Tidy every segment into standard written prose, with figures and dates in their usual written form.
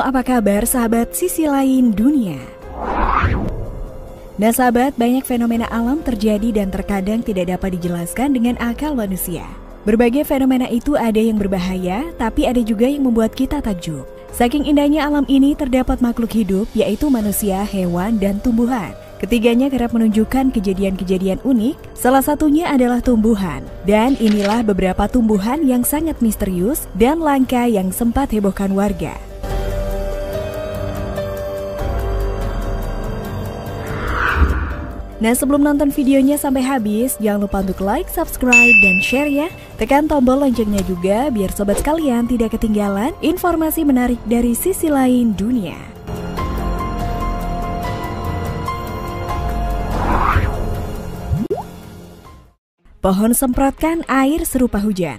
apa kabar sahabat sisi lain dunia? Nah sahabat, banyak fenomena alam terjadi dan terkadang tidak dapat dijelaskan dengan akal manusia. Berbagai fenomena itu ada yang berbahaya, tapi ada juga yang membuat kita takjub. Saking indahnya alam ini terdapat makhluk hidup, yaitu manusia, hewan, dan tumbuhan. Ketiganya kerap menunjukkan kejadian-kejadian unik, salah satunya adalah tumbuhan. Dan inilah beberapa tumbuhan yang sangat misterius dan langka yang sempat hebohkan warga. Nah sebelum nonton videonya sampai habis, jangan lupa untuk like, subscribe, dan share ya. Tekan tombol loncengnya juga biar sobat sekalian tidak ketinggalan informasi menarik dari sisi lain dunia. Pohon semprotkan air serupa hujan.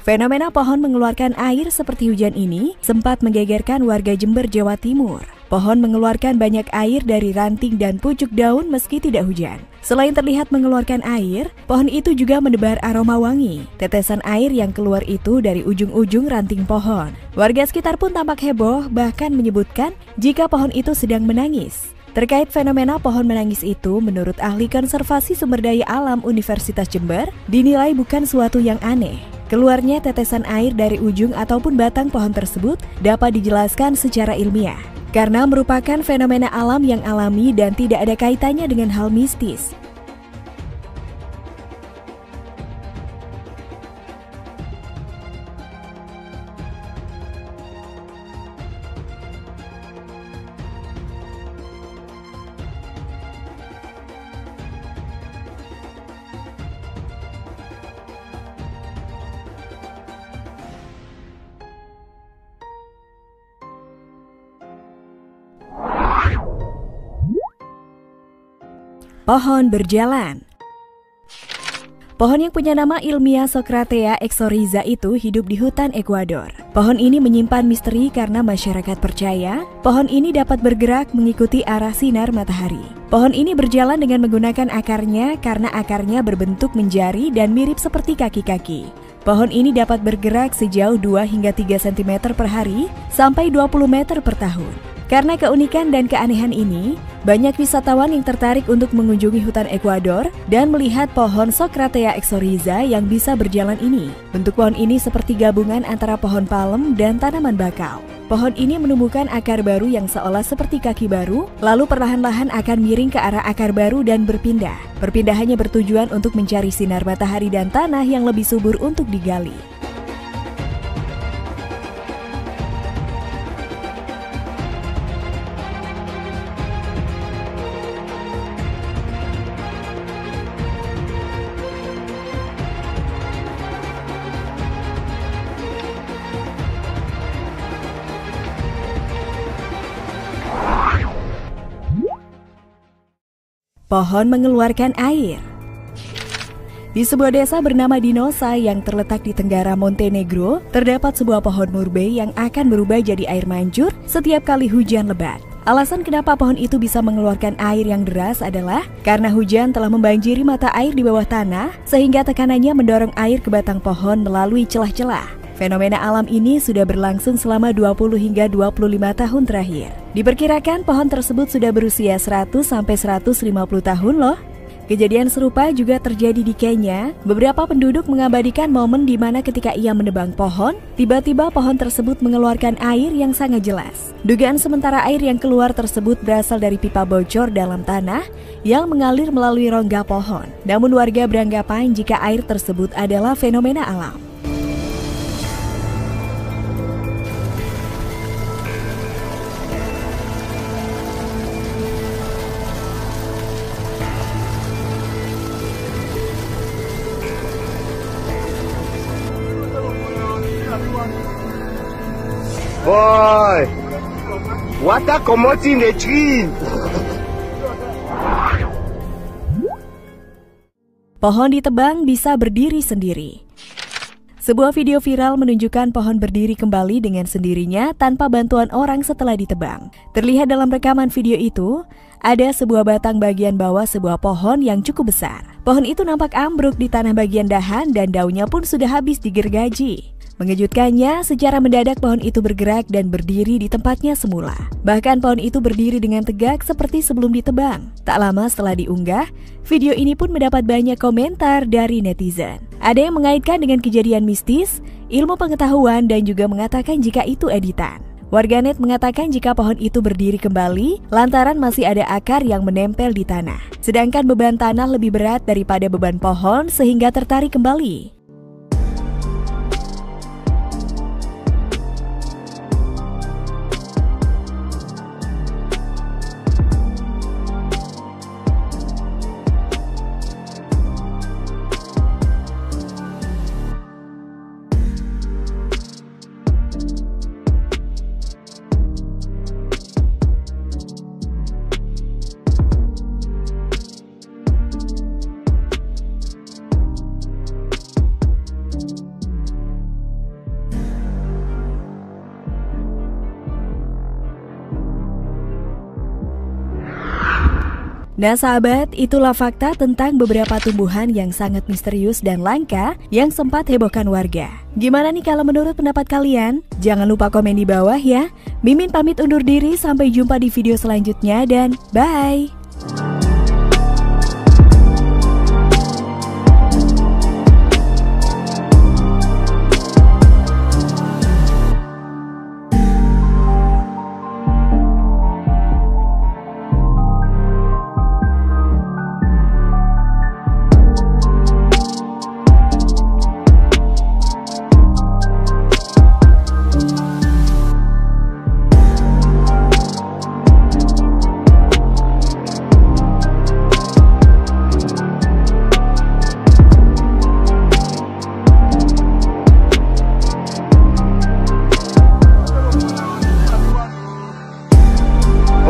Fenomena pohon mengeluarkan air seperti hujan ini sempat menggegerkan warga Jember, Jawa Timur. Pohon mengeluarkan banyak air dari ranting dan pucuk daun meski tidak hujan. Selain terlihat mengeluarkan air, pohon itu juga menebar aroma wangi. Tetesan air yang keluar itu dari ujung-ujung ranting pohon. Warga sekitar pun tampak heboh, bahkan menyebutkan jika pohon itu sedang menangis. Terkait fenomena pohon menangis itu, menurut ahli konservasi sumber daya alam Universitas Jember, dinilai bukan suatu yang aneh. Keluarnya tetesan air dari ujung ataupun batang pohon tersebut dapat dijelaskan secara ilmiah, karena merupakan fenomena alam yang alami dan tidak ada kaitannya dengan hal mistis. Pohon berjalan. Pohon yang punya nama ilmiah Socratea exoriza itu hidup di hutan Ekuador. Pohon ini menyimpan misteri karena masyarakat percaya pohon ini dapat bergerak mengikuti arah sinar matahari. Pohon ini berjalan dengan menggunakan akarnya karena akarnya berbentuk menjari dan mirip seperti kaki-kaki. Pohon ini dapat bergerak sejauh 2 hingga 3 cm per hari sampai 20 meter per tahun. Karena keunikan dan keanehan ini, banyak wisatawan yang tertarik untuk mengunjungi hutan Ekuador dan melihat pohon Socratea exoriza yang bisa berjalan ini. Bentuk pohon ini seperti gabungan antara pohon palem dan tanaman bakau. Pohon ini menumbuhkan akar baru yang seolah seperti kaki baru, lalu perlahan-lahan akan miring ke arah akar baru dan berpindah. Perpindahannya bertujuan untuk mencari sinar matahari dan tanah yang lebih subur untuk digali. Pohon mengeluarkan air. Di sebuah desa bernama Dinosa yang terletak di tenggara Montenegro, terdapat sebuah pohon murbei yang akan berubah jadi air mancur setiap kali hujan lebat. Alasan kenapa pohon itu bisa mengeluarkan air yang deras adalah karena hujan telah membanjiri mata air di bawah tanah, sehingga tekanannya mendorong air ke batang pohon melalui celah-celah. Fenomena alam ini sudah berlangsung selama 20 hingga 25 tahun terakhir. Diperkirakan pohon tersebut sudah berusia 100-150 tahun loh. Kejadian serupa juga terjadi di Kenya. Beberapa penduduk mengabadikan momen di mana ketika ia menebang pohon, tiba-tiba pohon tersebut mengeluarkan air yang sangat jelas. Dugaan sementara air yang keluar tersebut berasal dari pipa bocor dalam tanah yang mengalir melalui rongga pohon. Namun warga beranggapan jika air tersebut adalah fenomena alam. Boy, water comot in the tree. Pohon ditebang bisa berdiri sendiri. Sebuah video viral menunjukkan pohon berdiri kembali dengan sendirinya tanpa bantuan orang setelah ditebang. Terlihat dalam rekaman video itu, ada sebuah batang bagian bawah sebuah pohon yang cukup besar. Pohon itu nampak ambruk di tanah bagian dahan dan daunnya pun sudah habis digergaji. Mengejutkannya, secara mendadak pohon itu bergerak dan berdiri di tempatnya semula. Bahkan pohon itu berdiri dengan tegak seperti sebelum ditebang. Tak lama setelah diunggah, video ini pun mendapat banyak komentar dari netizen. Ada yang mengaitkan dengan kejadian mistis, ilmu pengetahuan, dan juga mengatakan jika itu editan. Warganet mengatakan jika pohon itu berdiri kembali lantaran masih ada akar yang menempel di tanah. Sedangkan beban tanah lebih berat daripada beban pohon sehingga tertarik kembali. Nah sahabat, itulah fakta tentang beberapa tumbuhan yang sangat misterius dan langka yang sempat hebohkan warga. Gimana nih kalau menurut pendapat kalian? Jangan lupa komen di bawah ya. Mimin pamit undur diri, sampai jumpa di video selanjutnya dan bye!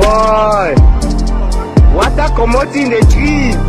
Boy, water comot in the tree.